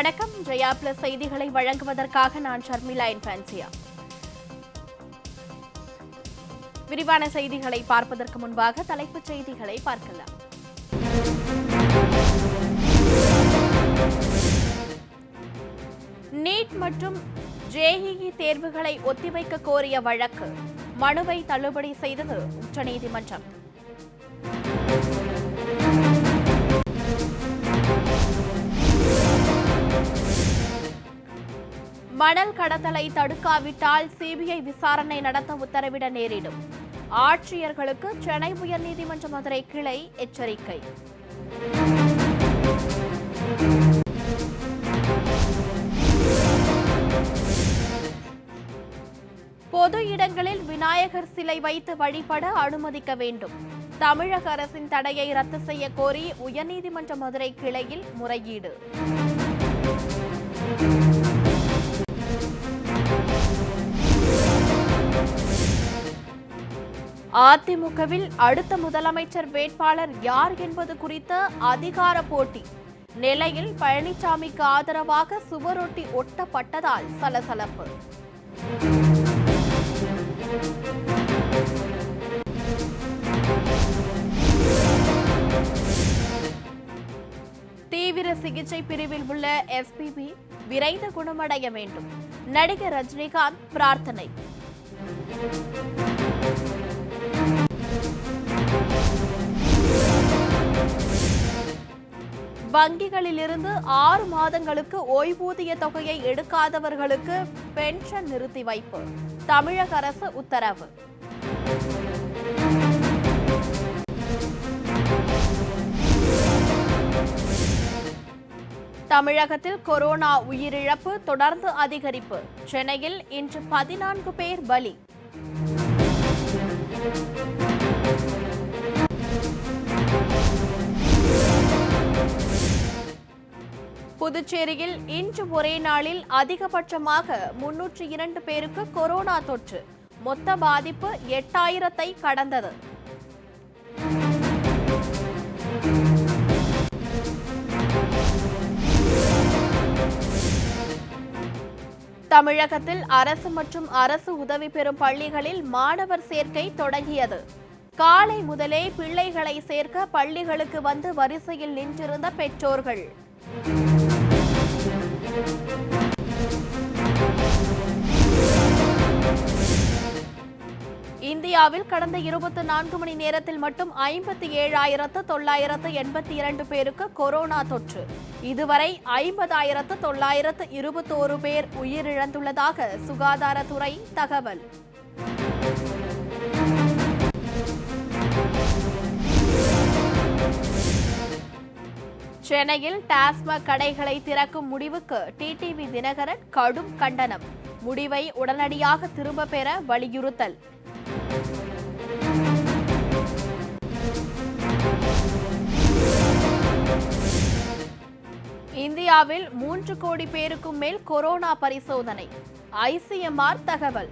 வணக்கம். ஜெயா பிளஸ் செய்திகளை வழங்குவதற்காக நான் ஷர்மிளா இன்ஃபான்சியா. விரிவான செய்திகளை பார்ப்பதற்கு முன்பாக தலைப்புச் செய்திகளை பார்க்கலாம். நீட் மற்றும் ஜேஇஇ தேர்வுகளை ஒத்திவைக்க கோரிய வழக்கு மனுவை தள்ளுபடி செய்தது உச்சநீதிமன்றம். மணல் கடத்தலை தடுக்காவிட்டால் சிபிஐ விசாரணை நடத்த உத்தரவிட நேரிடும். ஆட்சியர்களுக்கு சென்னை உயர்நீதிமன்ற மதுரை கிளை எச்சரிக்கை. பொது இடங்களில் விநாயகர் சிலை வைத்து வழிபட அனுமதிக்க வேண்டும். தமிழக அரசின் தடையை ரத்து செய்ய கோரி உயர்நீதிமன்ற மதுரை கிளையில் முறையீடு. அதிமுகவில் அடுத்த முதலமைச்சர் வேட்பாளர் யார் என்பது குறித்த அதிகார போட்டி. நெல்லையில் பழனிசாமிக்கு ஆதரவாக சுவரொட்டி ஒட்டப்பட்டதால் சலசலப்பு. தீவிர சிகிச்சை பிரிவில் உள்ள எஸ்பிபி விரைந்து குணமடைய வேண்டும். நடிகர் ரஜினிகாந்த் பிரார்த்தனை. வங்கிகளிலிருந்து 6 மாதங்களுக்கு ஓய்வூதிய தொகையை எடுக்காதவர்களுக்கு பென்ஷன் நிறுத்தி வைப்பு. தமிழக அரசு உத்தரவு. தமிழகத்தில் கொரோனா உயிரிழப்பு தொடர்ந்து அதிகரிப்பு. சென்னையில் இன்று 14 பேர் பலி. புதுச்சேரியில் இன்று ஒரே நாளில் அதிகபட்சமாக 302 பேருக்கு கொரோனா தொற்று. மொத்த பாதிப்பு 8000-ஐ கடந்தது. தமிழகத்தில் அரசு மற்றும் அரசு உதவி பெறும் பள்ளிகளில் மாணவர் சேர்க்கை தொடங்கியது. காலை முதலே பிள்ளைகளை சேர்க்க பள்ளிகளுக்கு வந்து வரிசையில் நின்றிருந்த பெற்றோர்கள். இந்தியாவில் கடந்த 24 மணி நேரத்தில் மட்டும் 57,982 பேருக்கு கொரோனா தொற்று. இதுவரை 50,921 பேர் உயிரிழந்துள்ளதாக சுகாதாரத்துறை தகவல். சென்னையில் டாஸ்மாக் கடைகளை திறக்கும் முடிவுக்கு டிடிவி தினகரன் கடும் கண்டனம். முடிவை உடனடியாக திரும்ப பெற வலியுறுத்தல். இந்தியாவில் 3 கோடி பேருக்கும் மேல் கொரோனா பரிசோதனை. ஐசிஎம்ஆர் தகவல்.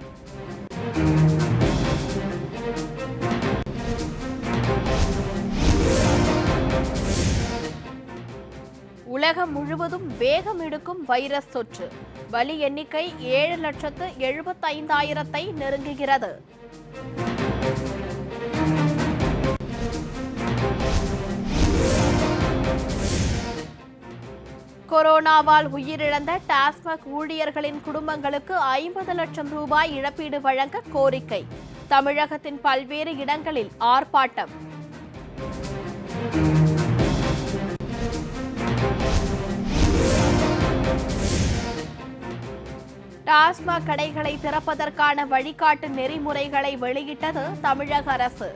உலகம் முழுவதும் வேகம் எடுக்கும் வைரஸ் தொற்று. பலி எண்ணிக்கை 7,75,000-ஐ நெருங்குகிறது. கொரோனாவால் உயிரிழந்த டாஸ்மாக் ஊழியர்களின் குடும்பங்களுக்கு 50 லட்சம் ரூபாய் இழப்பீடு வழங்க கோரிக்கை. தமிழகத்தின் பல்வேறு இடங்களில் ஆர்ப்பாட்டம். டாஸ்மாக் கடைகளை திறப்பதற்கான வழிகாட்டு நெறிமுறைகளை வெளியிட்டது தமிழக அரசு.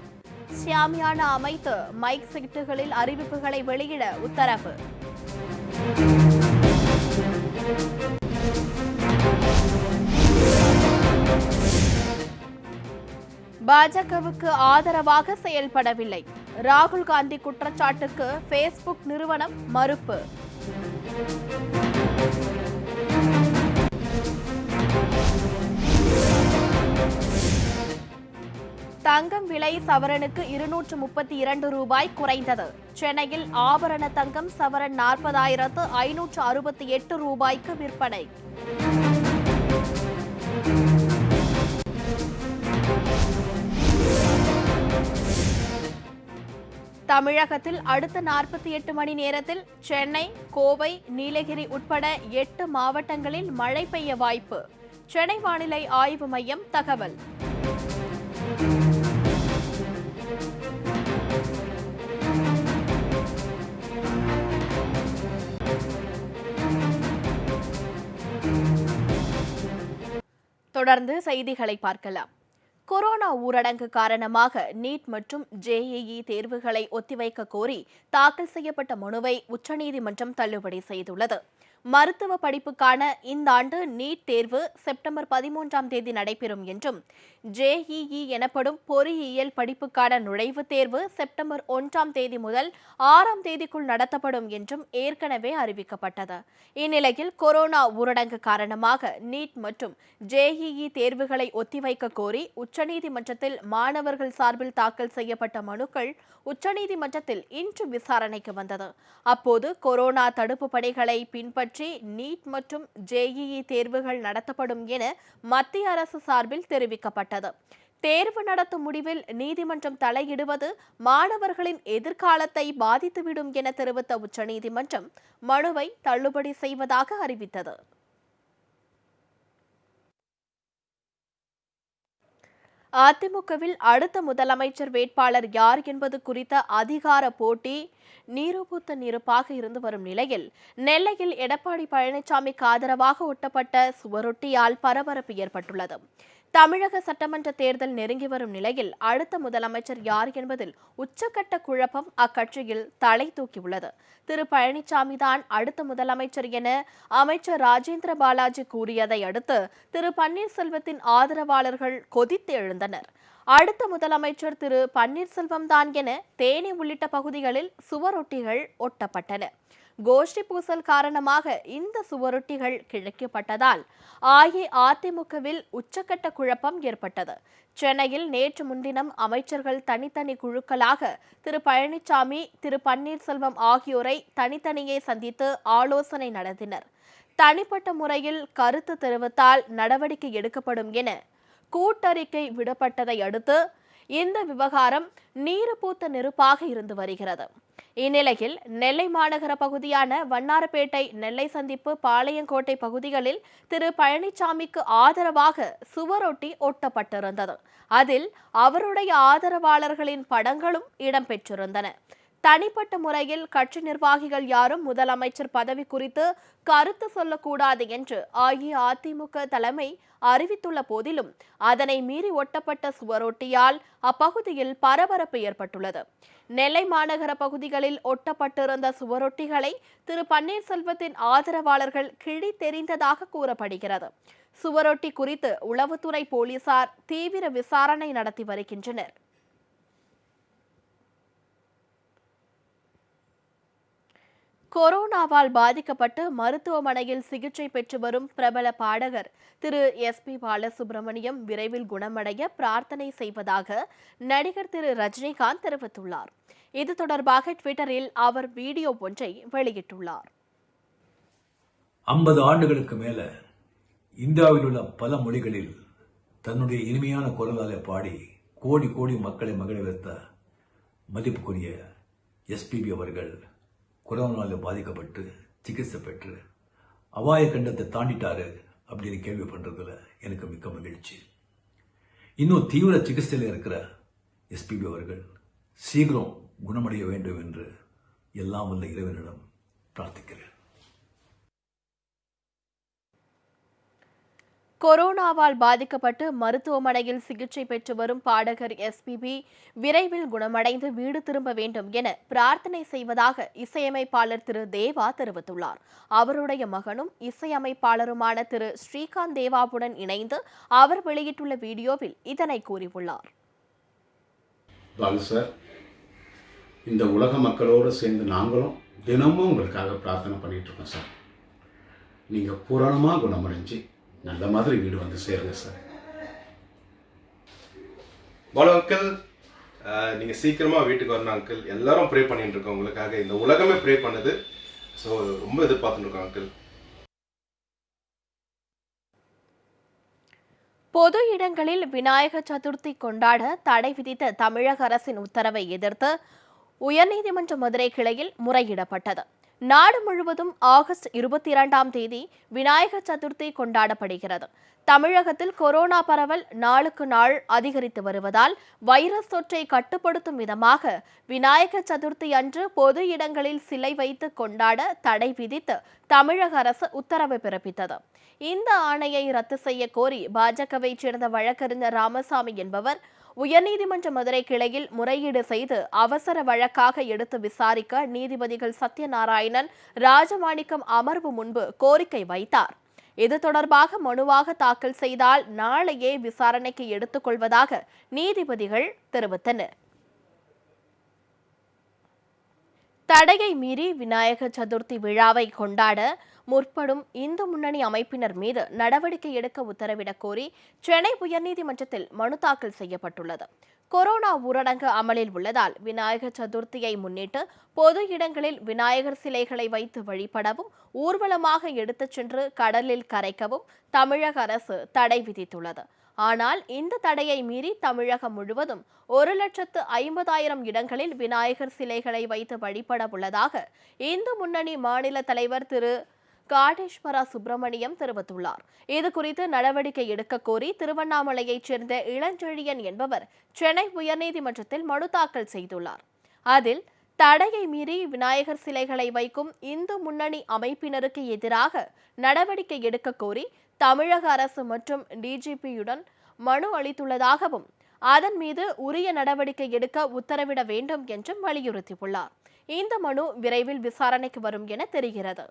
ஷாமியானா அமைத்து மைக் செட்டுகளில் அறிவிப்புகளை வெளியிட உத்தரவு. பாஜகவுக்கு ஆதரவாக செயல்படவில்லை. ராகுல் காந்தி குற்றச்சாட்டுக்கு பேஸ்புக் நிறுவனம் மறுப்பு. தங்கம் விலை சவரனுக்கு 232 ரூபாய் குறைந்தது. சென்னையில் ஆபரண தங்கம் சவரன் 40,568 ரூபாய்க்கு விற்பனை. தமிழகத்தில் அடுத்த 48 மணி நேரத்தில் சென்னை, கோவை, நீலகிரி உட்பட 8 மாவட்டங்களில் மழை பெய்ய வாய்ப்பு. சென்னை வானிலை ஆய்வு மையம் தகவல். தொடர்ந்து செய்திகளை பார்க்கலாம். கொரோனா ஊரடங்கு காரணமாக நீட் மற்றும் ஜேஇஇ தேர்வுகளை ஒத்திவைக்க கோரி தாக்கல் செய்யப்பட்ட மனுவை உச்சநீதிமன்றம் தள்ளுபடி செய்துள்ளது. மருத்துவ படிப்புக்கான இந்த ஆண்டு நீட் தேர்வு செப்டம்பர் 13ஆம் தேதி நடைபெறும் என்றும், ஜேஇஇ எனப்படும் பொறியியல் படிப்புக்கான நுழைவுத் தேர்வு செப்டம்பர் 1ஆம் தேதி முதல் 6ஆம் தேதிக்குள் நடத்தப்படும் என்றும் ஏற்கனவே அறிவிக்கப்பட்டது. இந்நிலையில் கொரோனா ஊரடங்கு காரணமாக நீட் மற்றும் ஜேஇஇ தேர்வுகளை ஒத்திவைக்க கோரி உச்சநீதிமன்றத்தில் மாணவர்கள் சார்பில் தாக்கல் செய்யப்பட்ட மனுக்கள் உச்சநீதிமன்றத்தில் இன்று விசாரணைக்கு வந்தது. அப்போது கொரோனா தடுப்பு பணிகளை பின்பற்றி நீட் மற்றும் ஜேஇஇ தேர்வுகள் நடத்தப்படும் என மத்திய அரசு சார்பில் தெரிவிக்கப்பட்டது. தேர்வு நடத்தும் முடிவில் நீதிமன்றம் தலையிடுவது மாணவர்களின் எதிர்காலத்தை பாதித்துவிடும் என தெரிவித்த உச்சநீதிமன்றம் மனுவை தள்ளுபடி செய்வதாக அறிவித்தது. அதிமுகவில் அடுத்த முதலமைச்சர் வேட்பாளர் யார் என்பது குறித்த அதிகார போட்டி நீருபூத்த நெருப்பாக இருந்து வரும் நிலையில், நெல்லையில் எடப்பாடி பழனிசாமிக்கு ஆதரவாக ஒட்டப்பட்ட சுவரொட்டியால் பரபரப்பு ஏற்பட்டுள்ளது. தமிழக சட்டமன்ற தேர்தல் நெருங்கி வரும் நிலையில் அடுத்த முதலமைச்சர் யார் என்பதில் உச்சக்கட்ட குழப்பம் அக்கட்சியில் தலை தூக்கியுள்ளது. திரு பழனிசாமி தான் அடுத்த முதலமைச்சர் என அமைச்சர் ராஜேந்திர பாலாஜி கூறியதை அடுத்து திரு பன்னீர்செல்வத்தின் ஆதரவாளர்கள் கொதித்து எழுந்தனர். அடுத்த முதலமைச்சர் திரு பன்னீர்செல்வம் தான் என தேனி உள்ளிட்ட பகுதிகளில் சுவரொட்டிகள் ஒட்டப்பட்டன. கோஷ்டி பூசல் காரணமாக இந்த சுவரொட்டிகள் கிழிக்கப்பட்டதால் அஇஅதிமுகவில் உச்சக்கட்ட குழப்பம் ஏற்பட்டது. சென்னையில் நேற்று முன்தினம் அமைச்சர்கள் தனித்தனி குழுக்களாக திரு பழனிசாமி, திரு பன்னீர்செல்வம் ஆகியோரை தனித்தனியே சந்தித்து ஆலோசனை நடத்தினர். தனிப்பட்ட முறையில் கருத்து தெரிவித்தால் நடவடிக்கை எடுக்கப்படும் என கூட்டறிக்கை விடப்பட்டதை அடுத்து இந்த விவகாரம் நீருபூத்த நெருப்பாக இருந்து வருகிறது. இந்நிலையில் நெல்லை மாநகர பகுதியான வண்ணாரப்பேட்டை, நெல்லை சந்திப்பு, பாளையங்கோட்டை பகுதிகளில் திரு பழனிசாமிக்கு ஆதரவாக சுவரொட்டி ஒட்டப்பட்டிருந்தது. அதில் அவருடைய ஆதரவாளர்களின் படங்களும் இடம்பெற்றிருந்தன. தனிப்பட்ட முறையில் கட்சி நிர்வாகிகள் யாரும் முதலமைச்சர் பதவி குறித்து கருத்து சொல்லக்கூடாது என்று அஇஅதிமுக தலைமை அறிவித்துள்ள போதிலும் அதனை மீறி ஒட்டப்பட்ட சுவரொட்டியால் அப்பகுதியில் பரபரப்பு ஏற்பட்டுள்ளது. நெல்லை மாநகர பகுதிகளில் ஒட்டப்பட்டிருந்த சுவரொட்டிகளை திரு பன்னீர்செல்வத்தின் ஆதரவாளர்கள் கிழித்தெறிந்ததாக கூறப்படுகிறது. சுவரொட்டி குறித்து உளவுத்துறை போலீசார் தீவிர விசாரணை நடத்தி வருகின்றனர். கொரோனாவால் பாதிக்கப்பட்டு மருத்துவமனையில் சிகிச்சை பெற்று வரும் பிரபல பாடகர் திரு எஸ்.பி. பாலசுப்ரமணியம் விரைவில் குணமடைய பிரார்த்தனை செய்வதாக நடிகர் திரு ரஜினிகாந்த் தெரிவித்துள்ளார். இது தொடர்பாக ட்விட்டரில் அவர் வீடியோ ஒன்றை வெளியிட்டுள்ளார். 50 ஆண்டுகளுக்கு மேல இந்தியாவில் உள்ள பல மொழிகளில் தன்னுடைய இனிமையான குரலாலே பாடி கோடி கோடி மக்களை மகிழ வைத்த மதிப்புக்குரிய எஸ்பிபி அவர்கள் கொரோனாவில் பாதிக்கப்பட்டு சிகிச்சை பெற்று அபாய கண்டத்தை தாண்டிட்டாரு அப்படின்னு கேள்விப்படுறதுல எனக்கு மிக்க மகிழ்ச்சி. இன்னும் தீவிர சிகிச்சையில் இருக்கிற எஸ்பிபி அவர்கள் சீக்கிரம் குணமடைய வேண்டும் என்று எல்லாம் வல்ல இறைவனிடம் பிரார்த்திக்கிறேன். கொரோனாவால் பாதிக்கப்பட்டு மருத்துவமனையில் சிகிச்சை பெற்று வரும் பாடகர் எஸ்பிபி விரைவில் குணமடைந்து வீடு திரும்ப வேண்டும் என பிரார்த்தனை செய்வதாக இசையமைப்பாளர் திரு தேவா தெரிவித்துள்ளார். அவருடைய மகனும் இசையமைப்பாளருமான திரு ஸ்ரீகாந்த் தேவாவுடன் இணைந்து அவர் வெளியிட்டுள்ள வீடியோவில் இதனை கூறியுள்ளார். இந்த உலக மக்களோடு சேர்ந்து நாங்களும் தினமும் உங்களுக்காக பிரார்த்தனை பண்ணிட்டு இருக்கோம் சார். நீங்க பூரணமா குணமடைஞ்சு நல்ல மாதிரி வீடு வந்து சேருங்க சார். பாலு அங்கிள், நீங்கள் சீக்கிரமாக வீட்டுக்கு வரணும் அங்கிள். எல்லாரும் ப்ரே பண்ணிட்டு இருக்கோம் உங்களுக்காக. இந்த உலகமே ப்ரே பண்ணுது. ஸோ ரொம்ப எதிர்பார்த்துட்டு இருக்கோம் அங்கிள். பொது இடங்களில் விநாயகர் சதுர்த்தி கொண்டாட தடை விதித்த தமிழக அரசின் உத்தரவை எதிர்த்து உயர்நீதிமன்ற மதுரை கிளையில் முறையிடப்பட்டது. நாடு முழுவதும் ஆகஸ்ட் 22ஆம் தேதி விநாயகர் சதுர்த்தி கொண்டாடப்படுகிறது. தமிழகத்தில் கொரோனா பரவல் நாளுக்கு நாள் அதிகரித்து வருவதால் வைரஸ் தொற்றை கட்டுப்படுத்தும் விதமாக விநாயகர் சதுர்த்தி அன்று பொது இடங்களில் சிலை வைத்து கொண்டாட தடை விதித்து தமிழக அரசு உத்தரவு பிறப்பித்தது. இந்த ஆணையை ரத்து செய்ய கோரி பாஜகவைச் சேர்ந்த வழக்கறிஞர் ராமசாமி என்பவர் உயர்நீதிமன்ற மதுரை கிளையில் முறையீடு செய்து அவசர வழக்காக எடுத்து விசாரிக்க நீதிபதிகள் சத்யநாராயணன், ராஜமாணிக்கம் அமர்வு முன்பு கோரிக்கை வைத்தார். இது தொடர்பாக மனுவாக தாக்கல் செய்தால் நாளையே விசாரணைக்கு எடுத்துக் கொள்வதாக நீதிபதிகள் தெரிவித்தனர். தடையை மீறி விநாயகர் சதுர்த்தி விழாவை கொண்டாட முற்படும் இந்து முன்னணி அமைப்பினர் மீது நடவடிக்கை எடுக்க உத்தரவிடக் கோரி சென்னை உயர்நீதிமன்றத்தில் மனு தாக்கல் செய்யப்பட்டுள்ளது. கொரோனா ஊரடங்கு அமலில் உள்ளதால் விநாயகர் சதுர்த்தியை முன்னிட்டு பொது இடங்களில் விநாயகர் சிலைகளை வைத்து வழிபடவும் ஊர்வலமாக எடுத்துச் சென்று கடலில் கரைக்கவும் தமிழக அரசு தடை விதித்துள்ளது. ஆனால் இந்த தடையை மீறி தமிழகம் முழுவதும் 1,50,000 இடங்களில் விநாயகர் சிலைகளை வைத்து வழிபட உள்ளதாக இந்து முன்னணி மாநில தலைவர் திரு காடேஸ்வரா சுப்பிரமணியம் தெரிவித்துள்ளார். இதுகுறித்து நடவடிக்கை எடுக்க கோரி திருவண்ணாமலையைச் சேர்ந்த இளஞ்செழியன் என்பவர் சென்னை உயர்நீதிமன்றத்தில் மனு தாக்கல் செய்துள்ளார். அதில் தடையை மீறி விநாயகர் சிலைகளை வைக்கும் இந்து முன்னணி அமைப்பினருக்கு எதிராக நடவடிக்கை எடுக்க கோரி தமிழக அரசு மற்றும் டிஜிபியுடன் மனு அளித்துள்ளதாகவும் அதன் மீது உரிய நடவடிக்கை எடுக்க உத்தரவிட வேண்டும் என்றும் வலியுறுத்தியுள்ளார். இந்த மனு விரைவில் விசாரணைக்கு வரும் என தெரிகிறது.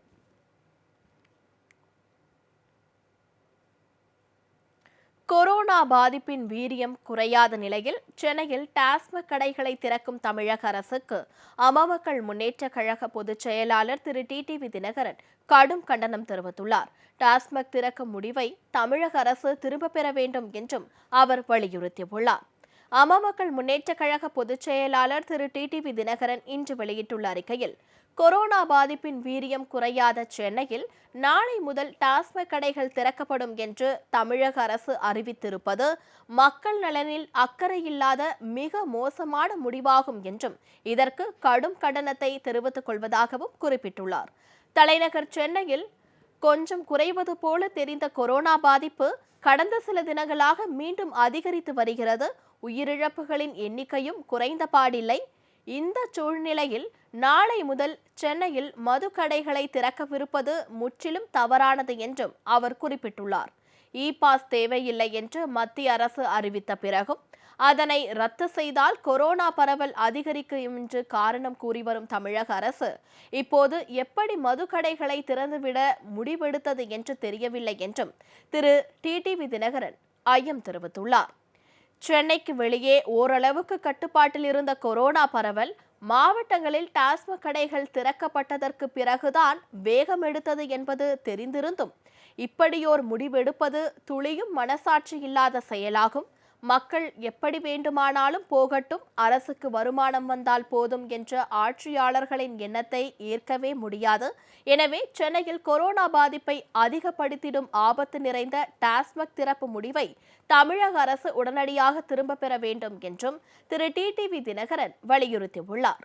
கொரோனா பாதிப்பின் வீரியம் குறையாத நிலையில் சென்னையில் டாஸ்மாக் கடைகளை திறக்கும் தமிழக அரசுக்கு அமமக்கள் முன்னேற்ற கழக பொதுச் செயலாளர் திரு டிடிவி தினகரன் கடும் கண்டனம் தெரிவித்துள்ளார். டாஸ்மாக் திறக்கும் முடிவை தமிழக அரசு திரும்பப் பெற வேண்டும் என்றும் அவர் வலியுறுத்தியுள்ளார். அமமக்கள் முன்னேற்ற கழக பொதுச் செயலாளர் திரு டிடிவி தினகரன் இன்று வெளியிட்டுள்ள அறிக்கையில், கொரோனா பாதிப்பின் வீரியம் குறையாத சென்னையில் நாளை முதல் டாஸ்மாக் கடைகள் திறக்கப்படும் என்று தமிழக அரசு அறிவித்திருப்பது மக்கள் நலனில் அக்கறையில்லாத மிக மோசமான முடிவாகும் என்றும் இதற்கு கடும் கண்டனத்தை தெரிவித்துக் கொள்வதாகவும் குறிப்பிட்டுள்ளார். தலைநகர் சென்னையில் கொஞ்சம் குறைவது போல தெரிந்த கொரோனா பாதிப்பு கடந்த சில தினங்களாக மீண்டும் அதிகரித்து வருகிறது. உயிரிழப்புகளின் எண்ணிக்கையும் குறைந்த பாடில்லை. இந்த சூழ்நிலையில் நாளை முதல் சென்னையில் மது கடைகளை திறக்கவிருப்பது முற்றிலும் தவறானது என்றும் அவர் குறிப்பிட்டுள்ளார். இ பாஸ் தேவையில்லை என்று மத்திய அரசு அறிவித்த பிறகும் அதனை ரத்து செய்தால் கொரோனா பரவல் அதிகரிக்கும் என்று காரணம் கூறி வரும் தமிழக அரசு இப்போது எப்படி மது கடைகளை திறந்துவிட முடிவெடுத்தது என்று தெரியவில்லை என்றும் திரு டிடிவி தினகரன் ஐயம் தெரிவித்துள்ளார். சென்னைக்கு வெளியே ஓரளவுக்கு கட்டுப்பாட்டில் இருந்த கொரோனா பரவல் மாவட்டங்களில் டாஸ்மாக் கடைகள் திறக்கப்பட்டதற்கு பிறகுதான் வேகம் எடுத்தது என்பது தெரிந்திருந்தும் இப்படியோர் முடிவெடுப்பது துளியும் மனசாட்சி இல்லாத செயலாகும். மக்கள் எப்படி வேண்டுமானாலும் போகட்டும், அரசுக்கு வருமானம் வந்தால் போதும் என்ற ஆட்சியாளர்களின் எண்ணத்தை ஏற்கவே முடியாது. எனவே சென்னையில் கொரோனா பாதிப்பை அதிகப்படுத்திடும் ஆபத்து நிறைந்த டாஸ்மாக் திறப்பு முடிவை தமிழக அரசு உடனடியாக திரும்பப் பெற வேண்டும் என்றும் திரு டிடிவி தினகரன் வலியுறுத்தியுள்ளார்.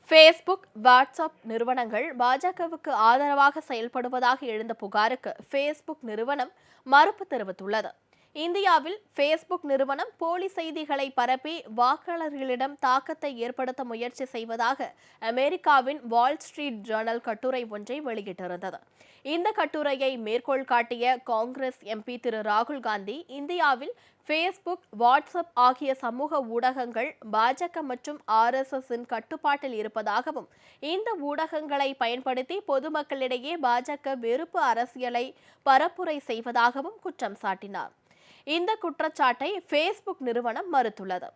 ஃபேஸ்புக், வாட்ஸ்அப் நிறுவனங்கள் பாஜகவுக்கு ஆதரவாக செயல்படுவதாக எழுந்த புகாருக்கு ஃபேஸ்புக் நிறுவனம் மறுப்பு தெரிவித்துள்ளது. இந்தியாவில் ஃபேஸ்புக் நிறுவனம் போலி செய்திகளை பரப்பி வாக்காளர்களிடம் தாக்கத்தை ஏற்படுத்த முயற்சி செய்வதாக அமெரிக்காவின் வால் ஸ்ட்ரீட் ஜர்னல் கட்டுரை ஒன்றை வெளியிட்டிருந்தது. இந்த கட்டுரையை மேற்கோள் காட்டிய காங்கிரஸ் எம்பி திரு ராகுல் காந்தி, இந்தியாவில் ஃபேஸ்புக், வாட்ஸ்அப் ஆகிய சமூக ஊடகங்கள் பாஜக மற்றும் RSSஇன் கட்டுப்பாட்டில் இருப்பதாகவும் இந்த ஊடகங்களை பயன்படுத்தி பொதுமக்களிடையே பாஜக வெறுப்பு அரசியலை பரப்புரை செய்வதாகவும் குற்றம் சாட்டினார். இந்த குற்றச்சாட்டை ஃபேஸ்புக் நிறுவனம் மறுத்துள்ளது.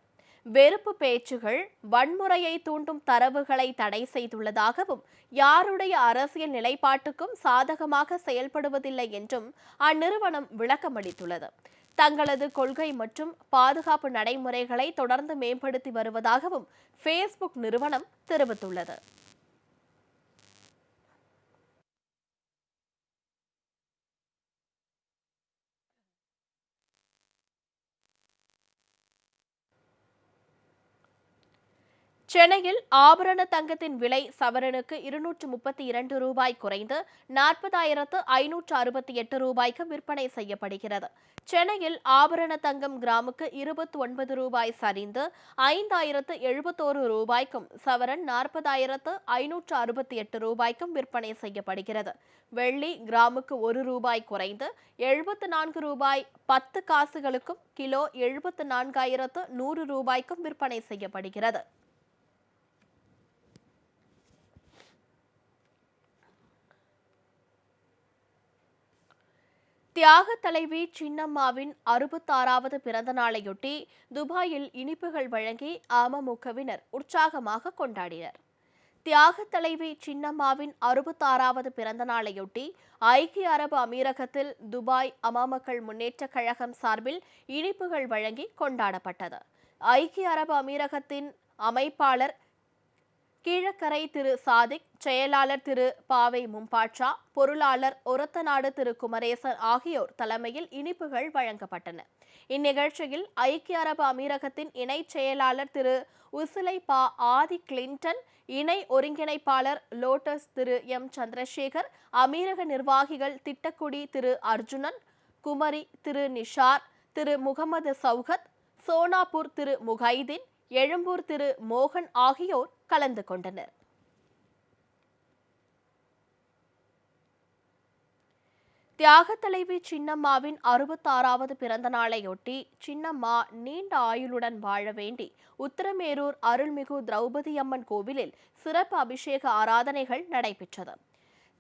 வெறுப்பு பேச்சுகள், வன்முறையை தூண்டும் தரவுகளை தடை செய்துள்ளதாகவும் யாருடைய அரசியல் நிலைப்பாட்டுக்கும் சாதகமாக செயல்படுவதில்லை என்றும் அந்நிறுவனம் விளக்கமளித்துள்ளது. தங்களது கொள்கை மற்றும் பாதுகாப்பு நடைமுறைகளை தொடர்ந்து மேம்படுத்தி வருவதாகவும் ஃபேஸ்புக் நிறுவனம் தெரிவித்துள்ளது. சென்னையில் ஆபரண தங்கத்தின் விலை சவரனுக்கு 232 ரூபாய் குறைந்து 40,568 ரூபாய்க்கு விற்பனை செய்யப்படுகிறது. சென்னையில் ஆபரண தங்கம் கிராமுக்கு 29 ரூபாய் சரிந்து 5,071 ரூபாய்க்கும் சவரன் 40,568 ரூபாய்க்கும் விற்பனை செய்யப்படுகிறது. வெள்ளி கிராமுக்கு 1 ரூபாய் குறைந்து 74 ரூபாய் 10 காசுகளுக்கும் கிலோ 74,100 ரூபாய்க்கும் விற்பனை செய்யப்படுகிறது. தியாக தலைவி சின்னம்மாவின் 66வது பிறந்த நாளையொட்டி துபாயில் இனிப்புகள் வழங்கி அமமுகவினர் உற்சாகமாக கொண்டாடினர். தியாக தலைவி சின்னம்மாவின் 66வது பிறந்த நாளையொட்டி ஐக்கிய அரபு அமீரகத்தில் துபாய் அமமுக முன்னேற்ற கழகம் சார்பில் இனிப்புகள் வழங்கி கொண்டாடப்பட்டது. ஐக்கிய அரபு அமீரகத்தின் அமைப்பாளர் கீழக்கரை திரு சாதிக், செயலாளர் திரு பாவை மும்பாட்சா, பொருளாளர் ஒரத்தநாடு திரு குமரேசன் ஆகியோர் தலைமையில் இனிப்புகள் வழங்கப்பட்டன. இந்நிகழ்ச்சியில் ஐக்கிய அரபு அமீரகத்தின் இணை செயலாளர் திரு உசிலை பா ஆதி கிளின்டன், இணை ஒருங்கிணைப்பாளர் லோட்டஸ் திரு எம் சந்திரசேகர், அமீரக நிர்வாகிகள் திட்டக்குடி திரு அர்ஜுனன், குமரி திரு நிஷார், திரு முகமது சௌகத், சோனாப்பூர் திரு முகைதீன், எழும்பூர் திரு மோகன் ஆகியோர் கலந்து கொண்டனர். தியாக தலைவி சின்னம்மாவின் 66வது பிறந்த நாளையொட்டி சின்னம்மா நீண்ட ஆயுளுடன் வாழ வேண்டி உத்திரமேரூர் அருள்மிகு திரௌபதி அம்மன் கோவிலில் சிறப்பு அபிஷேக ஆராதனைகள் நடைபெற்றது.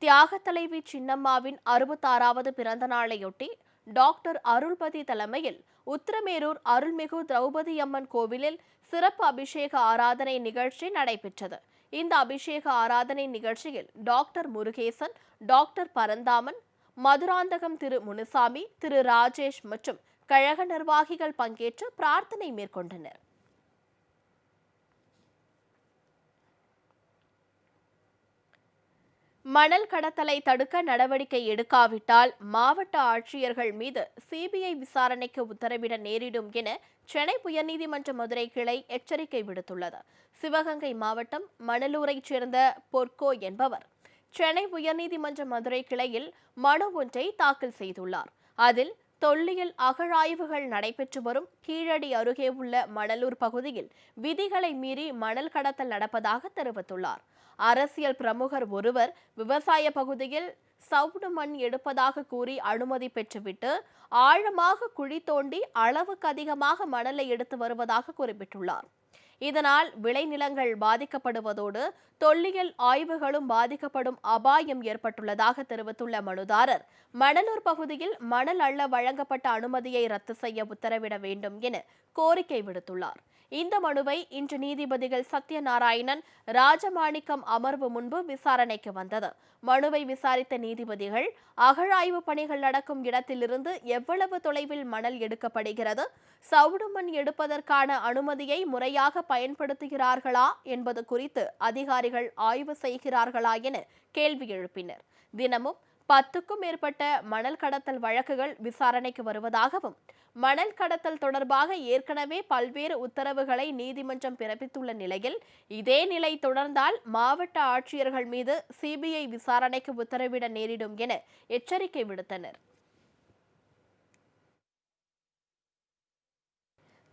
தியாக தலைவி சின்னம்மாவின் 66வது பிறந்த நாளையொட்டி டாக்டர் அருள்பதி தலைமையில் உத்திரமேரூர் அருள்மிகு திரௌபதி அம்மன் கோவிலில் சிறப்பு அபிஷேக ஆராதனை நிகழ்ச்சி நடைபெற்றது. இந்த அபிஷேக ஆராதனை நிகழ்ச்சியில் டாக்டர் முருகேசன், டாக்டர் பரந்தாமன், மதுராந்தகம் திரு முனுசாமி, திரு ராஜேஷ் மற்றும் கழக நிர்வாகிகள் பங்கேற்று பிரார்த்தனை மேற்கொண்டனர். மணல் கடத்தலை தடுக்க நடவடிக்கை எடுக்காவிட்டால் மாவட்ட ஆட்சியர்கள் மீது சிபிஐ விசாரணைக்கு உத்தரவிட நேரிடும் என சென்னை உயர்நீதிமன்ற மதுரை கிளை எச்சரிக்கை விடுத்துள்ளது. சிவகங்கை மாவட்டம் மணலூரைச் சேர்ந்த பொற்கோ என்பவர் சென்னை உயர்நீதிமன்ற மதுரை கிளையில் மனு ஒன்றை தாக்கல் செய்துள்ளார். அதில் தொல்லியல் அகழாய்வுகள் நடைபெற்று வரும் கீழடி அருகே உள்ள மணலூர் பகுதியில் விதிகளை மீறி மணல் கடத்தல் நடப்பதாக தெரிவித்துள்ளார். அரசியல் பிரமுகர் ஒருவர் விவசாய பகுதியில் சவுடு மண் எடுப்பதாக கூறி அனுமதி பெற்றுவிட்டு ஆழமாக குழி தோண்டி அளவுக்கு அதிகமாக மணலை எடுத்து வருவதாக குறிப்பிட்டுள்ளார். இதனால் விளைநிலங்கள் பாதிக்கப்படுவதோடு தொல்லியல் ஆய்வுகளும் பாதிக்கப்படும் அபாயம் ஏற்பட்டுள்ளதாக தெரிவித்துள்ள மனுதாரர், மணலூர் பகுதியில் மணல் அள்ள வழங்கப்பட்ட அனுமதியை ரத்து செய்ய உத்தரவிட வேண்டும் என கோரிக்கை விடுத்துள்ளார். இந்த மனுவை இன்று நீதிபதிகள் சத்யநாராயணன், ராஜமாணிக்கம் அமர்வு முன்பு விசாரணைக்கு வந்தது. மனுவை விசாரித்த நீதிபதிகள், அகழாய்வு பணிகள் நடக்கும் இடத்திலிருந்து எவ்வளவு தொலைவில் மணல் எடுக்கப்படுகிறது, சவுடு மண் எடுப்பதற்கான அனுமதியை முறையாக பயன்படுத்துகிறார்களா என்பது குறித்து அதிகாரிகள் ஆய்வு செய்கிறார்களா என கேள்வி எழுப்பினர். தினமும் 10க்கும் மேற்பட்ட மணல் கடத்தல் வழக்குகள் விசாரணைக்கு வருவதாகவும், மணல் கடத்தல் தொடர்பாக ஏற்கனவே பல்வேறு உத்தரவுகளை நீதிமன்றம் பிறப்பித்துள்ள நிலையில் இதே நிலை தொடர்ந்தால் மாவட்ட ஆட்சியர்கள் மீது சிபிஐ விசாரணைக்கு உத்தரவிட நேரிடும் என எச்சரிக்கை விடுத்தனர்.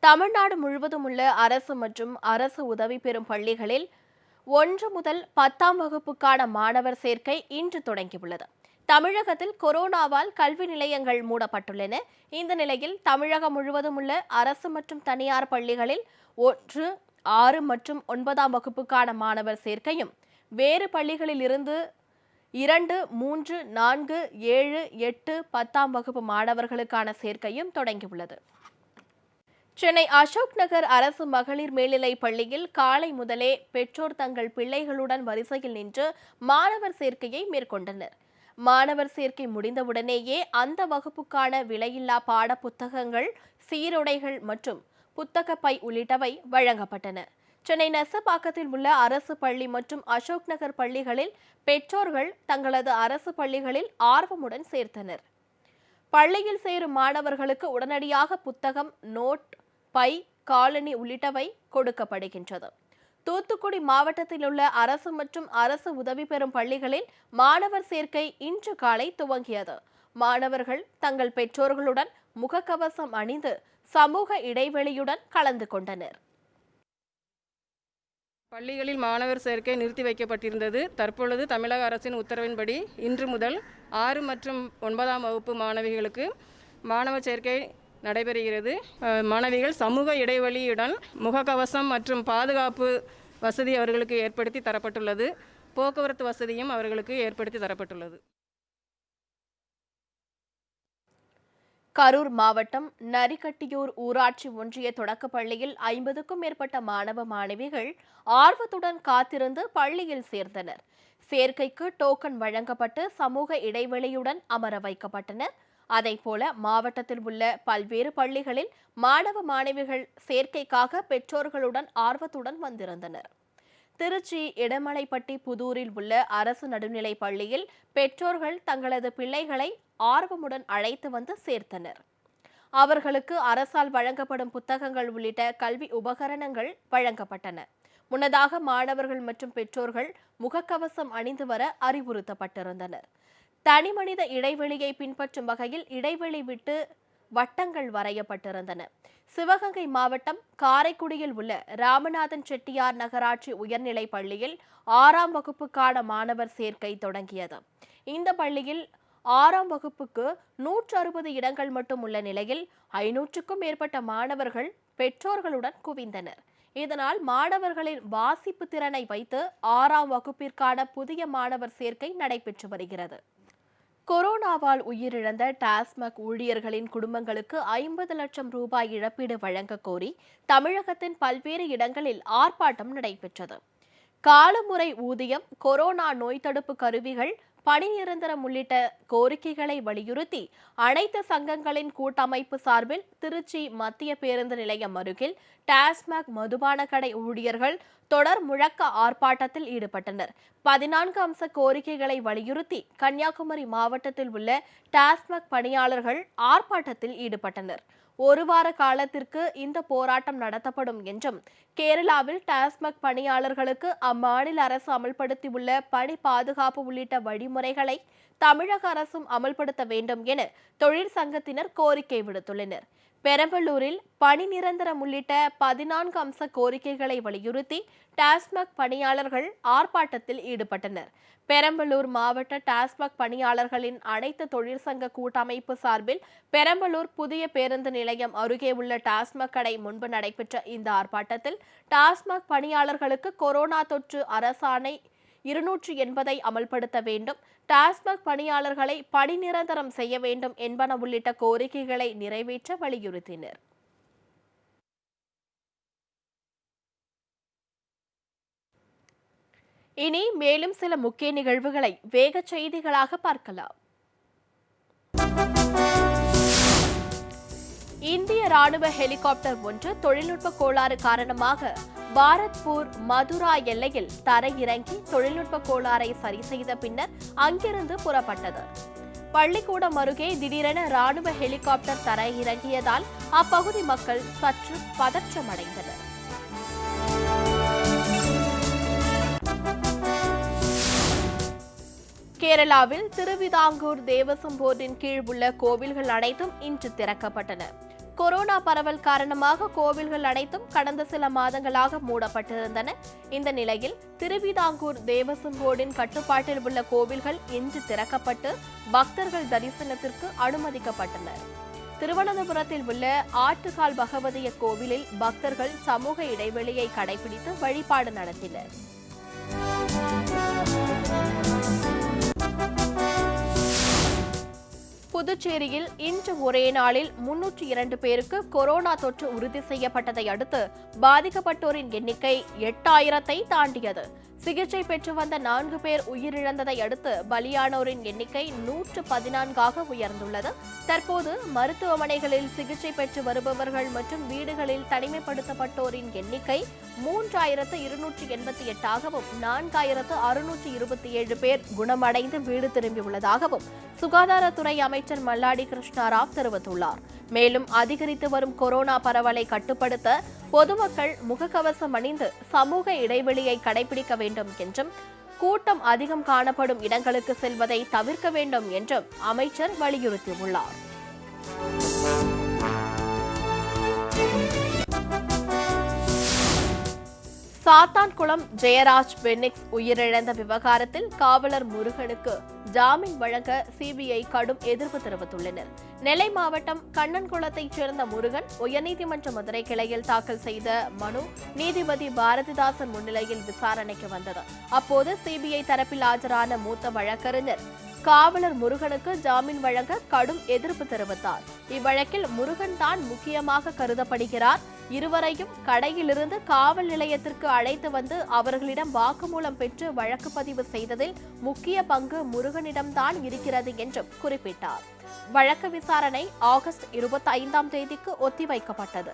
தமிழ்நாடு முழுவதும் உள்ள அரசு மற்றும் அரசு உதவி பெறும் பள்ளிகளில் 1 முதல் 10ஆம் வகுப்புக்கான மாணவர் சேர்க்கை இன்று தொடங்கியுள்ளது. தமிழகத்தில் கொரோனாவால் கல்வி நிலையங்கள் மூடப்பட்டுள்ளன. இந்த நிலையில் தமிழகம் முழுவதும் உள்ள அரசு மற்றும் தனியார் பள்ளிகளில் 1, 6 மற்றும் 9ஆம் வகுப்புக்கான மாணவர் சேர்க்கையும், வேறு பள்ளிகளில் இருந்து 2, 3, 4, 7, 8, 10ஆம் வகுப்பு மாணவர்களுக்கான சேர்க்கையும் தொடங்கியுள்ளது. சென்னை அசோக் நகர் அரசு மகளிர் மேல்நிலைப் பள்ளியில் காலை முதலே பெற்றோர் தங்கள் பிள்ளைகளுடன் வரிசையில் நின்று மாணவர் சேர்க்கையை மேற்கொண்டனர். மாணவர் சேர்க்கை முடிந்தவுடனேயே அந்த வகுப்புக்கான விலையில்லா பாட புத்தகங்கள், சீருடைகள் மற்றும் புத்தக பை உள்ளிட்டவை வழங்கப்பட்டன. சென்னை நெசப்பாக்கத்தில் உள்ள அரசு பள்ளி மற்றும் அசோக் நகர் பள்ளிகளில் பெற்றோர்கள் தங்களது அரசு பள்ளிகளில் ஆர்வமுடன் சேர்த்தனர். பள்ளியில் சேரும் மாணவர்களுக்கு உடனடியாக புத்தகம், நோட், பை, காலணி உள்ளிட்டவை கொடுக்கப்படுகின்றது. தூத்துக்குடி மாவட்டத்தில் உள்ள அரசு மற்றும் அரசு உதவி பெறும் பள்ளிகளில் மாணவர் சேர்க்கை இன்று காலை துவங்கியது. மாணவர்கள் தங்கள் பெற்றோர்களுடன் முகக்கவசம் அணிந்து சமூக இடைவெளியுடன் கலந்து கொண்டனர். பள்ளிகளில் மாணவர் சேர்க்கை நிறுத்தி வைக்கப்பட்டிருந்தது. தற்பொழுது தமிழக அரசின் உத்தரவின்படி இன்று முதல் 6 மற்றும் 9ஆம் வகுப்பு மாணவிகளுக்கு மாணவர் சேர்க்கை நடைபெறுகிறது. மாணவிகள் சமூக இடைவெளியுடன் முகக்கவசம் மற்றும் பாதுகாப்பு வசதி அவர்களுக்கு ஏற்படுத்தி தரப்பட்டுள்ளது. போக்குவரத்து வசதியும் அவர்களுக்கு ஏற்படுத்தி தரப்பட்டுள்ளது. கரூர் மாவட்டம் நரிக்கட்டியூர் ஊராட்சி ஒன்றிய தொடக்கப் பள்ளியில் 50க்கும் மேற்பட்ட மாணவ மாணவிகள் ஆர்வத்துடன் காத்திருந்து பள்ளியில் சேர்ந்தனர். சேர்க்கைக்கு டோக்கன் வழங்கப்பட்டு சமூக இடைவெளியுடன் அமர வைக்கப்பட்டனர். அதேபோல மாவட்டத்தில் உள்ள பல்வேறு பள்ளிகளில் மாணவ மாணவிகள் சேர்க்கைக்காக பெற்றோர்களுடன் ஆர்வத்துடன் வந்திருந்தனர். திருச்சி இடமலைப்பட்டி புதூரில் உள்ள அரசு நடுநிலைப் பள்ளியில் பெற்றோர்கள் தங்களது பிள்ளைகளை ஆர்வமுடன் அழைத்து வந்து சேர்த்தனர். அவர்களுக்கு அரசால் வழங்கப்படும் புத்தகங்கள் உள்ளிட்ட கல்வி உபகரணங்கள் வழங்கப்பட்டன. முன்னதாக மாணவர்கள் மற்றும் பெற்றோர்கள் முகக்கவசம் அணிந்து வர அறிவுறுத்தப்பட்டிருந்தனர். தனிமனித இடைவெளியை பின்பற்றும் வகையில் இடைவெளி விட்டு வட்டங்கள் வரையப்பட்டிருந்தன. சிவகங்கை மாவட்டம் காரைக்குடியில் உள்ள ராமநாதன் செட்டியார் நகராட்சி உயர்நிலைப் பள்ளியில் 6ஆம் வகுப்புக்கான மாணவர் சேர்க்கை தொடங்கியது. இந்த பள்ளியில் 6ஆம் வகுப்புக்கு 160 இடங்கள் மட்டும் உள்ள நிலையில் 500க்கும் மேற்பட்ட மாணவர்கள் பெற்றோர்களுடன் குவிந்தனர். இதனால் மாணவர்களின் வாசிப்பு திறனை வைத்து 6ஆம் வகுப்பிற்கான புதிய மாணவர் சேர்க்கை நடைபெற்று வருகிறது. கொரோனாவால் உயிரிழந்த டாஸ்மாக் ஊழியர்களின் குடும்பங்களுக்கு 50 லட்சம் ரூபாய் இழப்பீடு வழங்க கோரி தமிழகத்தின் பல்வேறு இடங்களில் ஆர்ப்பாட்டம் நடைபெற்றது. காலமுறை ஊதியம், கொரோனா நோய் தடுப்பு கருவிகள், பணி நிரந்தரம் உள்ளிட்ட கோரிக்கைகளை வலியுறுத்தி அனைத்து சங்கங்களின் கூட்டமைப்பு சார்பில் திருச்சி மத்திய பேருந்து நிலையம் அருகில் டாஸ்மாக் மதுபான கடை ஊழியர்கள் தொடர் முழக்க ஆர்ப்பாட்டத்தில் ஈடுபட்டனர். 14 அம்ச கோரிக்கைகளை வலியுறுத்தி கன்னியாகுமரி மாவட்டத்தில் உள்ள டாஸ்மாக் பணியாளர்கள் ஆர்ப்பாட்டத்தில் ஈடுபட்டனர். 1 வார காலத்திற்கு இந்த போராட்டம் நடத்தப்படும் என்றும், கேரளாவில் டாஸ்மாக் பணியாளர்களுக்கு அம்மாநில அரசு அமல்படுத்தியுள்ள பணி பாதுகாப்பு உள்ளிட்ட வழிமுறைகளை தமிழக அரசும் அமல்படுத்த வேண்டும் என தொழிற்சங்கத்தினர் கோரிக்கை விடுத்துள்ளனர். பெரம்பலூரில் பணி நிரந்தரம் உள்ளிட்ட 14 அம்ச கோரிக்கைகளை வலியுறுத்தி டாஸ்மாக் பணியாளர்கள் ஆர்ப்பாட்டத்தில் ஈடுபட்டனர். பெரம்பலூர் மாவட்ட டாஸ்மாக் பணியாளர்களின் அனைத்து தொழிற்சங்க கூட்டமைப்பு சார்பில் பெரம்பலூர் புதிய பேருந்து நிலையம் அருகே உள்ள டாஸ்மாக் கடை முன்பு நடைபெற்ற இந்த ஆர்ப்பாட்டத்தில் டாஸ்மாக் பணியாளர்களுக்கு கொரோனா தொற்று அரசாணை 280 அமல்படுத்த வேண்டும், டாஸ்மாக் பணியாளர்களை பணி நிரந்தரம் செய்ய வேண்டும் என்பன உள்ளிட்ட கோரிக்கைகளை நிறைவேற்ற வலியுறுத்தினர். இனி மேலும் சில முக்கிய நிகழ்வுகளை வேக செய்திகளாக பார்க்கலாம். இந்திய ராணுவ ஹெலிகாப்டர் ஒன்று தொழில்நுட்ப கோளாறு காரணமாக பாரத்பூர் மதுரா எல்லையில் தரையிறங்கி தொழில்நுட்ப கோளாறை சரி செய்த பின்னர் அங்கிருந்து புறப்பட்டது. பள்ளிக்கூடம் அருகே திடீரென ராணுவ ஹெலிகாப்டர் தரையிறங்கியதால் அப்பகுதி மக்கள் சற்று பதற்றமடைந்தனர். கேரளாவில் திருவிதாங்கூர் தேவசம் போர்டின் கீழ் உள்ள கோவில்கள் அனைத்தும் இன்று திறக்கப்பட்டன. கொரோனா பரவல் காரணமாக கோவில்கள் அனைத்தும் கடந்த சில மாதங்களாக மூடப்பட்டிருந்தன. இந்த நிலையில் திருவிதாங்கூர் தேவசம் போர்டின் கட்டுப்பாட்டில் உள்ள கோவில்கள் இன்று திறக்கப்பட்டு பக்தர்கள் தரிசனத்திற்கு அனுமதிக்கப்பட்டனர். திருவனந்தபுரத்தில் உள்ள ஆட்டுக்கால் பகவதிய கோவிலில் பக்தர்கள் சமூக இடைவெளியை கடைபிடித்து வழிபாடு நடத்தினர். புதுச்சேரியில் இன்று ஒரே நாளில் 302 பேருக்கு கொரோனா தொற்று உறுதி செய்யப்பட்டதை அடுத்து பாதிக்கப்பட்டோரின் எண்ணிக்கை 8000-ஐ தாண்டியது. சிகிச்சை பெற்று வந்த 4 பேர் உயிரிழந்ததை அடுத்து பலியானோரின் எண்ணிக்கை 114ஆக உயர்ந்துள்ளது. தற்போது மருத்துவமனைகளில் சிகிச்சை பெற்று வருபவர்கள் மற்றும் வீடுகளில் தனிமைப்படுத்தப்பட்டோரின் எண்ணிக்கை 3288ஆகவும் 4627 பேர் குணமடைந்து வீடு திரும்பியுள்ளதாகவும் சுகாதாரத்துறை அமைச்சர் மல்லாடி கிருஷ்ணராவ் தெரிவித்துள்ளார். மேலும் அதிகரித்து வரும் கொரோனா பரவலை கட்டுப்படுத்த பொதுமக்கள் முகக்கவசம் அணிந்து சமூக இடைவெளியை கடைபிடிக்க வேண்டும் என்றும் கூட்டம் அதிகம் காணப்படும் இடங்களுக்கு செல்வதை தவிர்க்க வேண்டும் என்றும் அமைச்சர் வலியுறுத்தியுள்ளார். சாத்தான்குளம் ஜெயராஜ் பென்னிக்ஸ் உயிரிழந்த விவகாரத்தில் காவலர் முருகனுக்கு ஜாமீன் வழங்க சிபிஐ கடும் எதிர்ப்பு தெரிவித்துள்ளனர். நெல்லை மாவட்டம் கண்ணன்குளத்தைச் சேர்ந்த முருகன் உயர்நீதிமன்ற மதுரை கிளையில் தாக்கல் செய்த மனு நீதிபதி பாரதிதாசன் முன்னிலையில் விசாரணைக்கு வந்தது. அப்போது சிபிஐ தரப்பில் ஆஜரான மூத்த வழக்கறிஞர் காவலர் முருகனுக்கு ஜாமீன் வழங்க கடும் எதிர்ப்பு தெரிவித்தார். இவ்வழக்கில் முருகன் தான் முக்கியமாக கருதப்படுகிறார். இருவரையும் கடையிலிருந்து காவல் நிலையத்திற்கு அழைத்து வந்து அவர்களிடம் வாக்குமூலம் பெற்று வழக்கு பதிவு செய்ததில் முக்கிய பங்கு முருகனிடம்தான் இருக்கிறது என்றும் குறிப்பிட்டார். வழக்கு விசாரணை ஆகஸ்ட் 25ஆம் தேதிக்கு ஒத்திவைக்கப்பட்டது.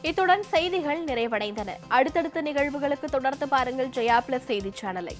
இத்துடன் செய்திகள் நிறைவடைந்தன. அடுத்தடுத்த நிகழ்வுகளுக்கு தொடர்ந்து பாருங்கள் ஜெயா பிளஸ் செய்தி சேனலை.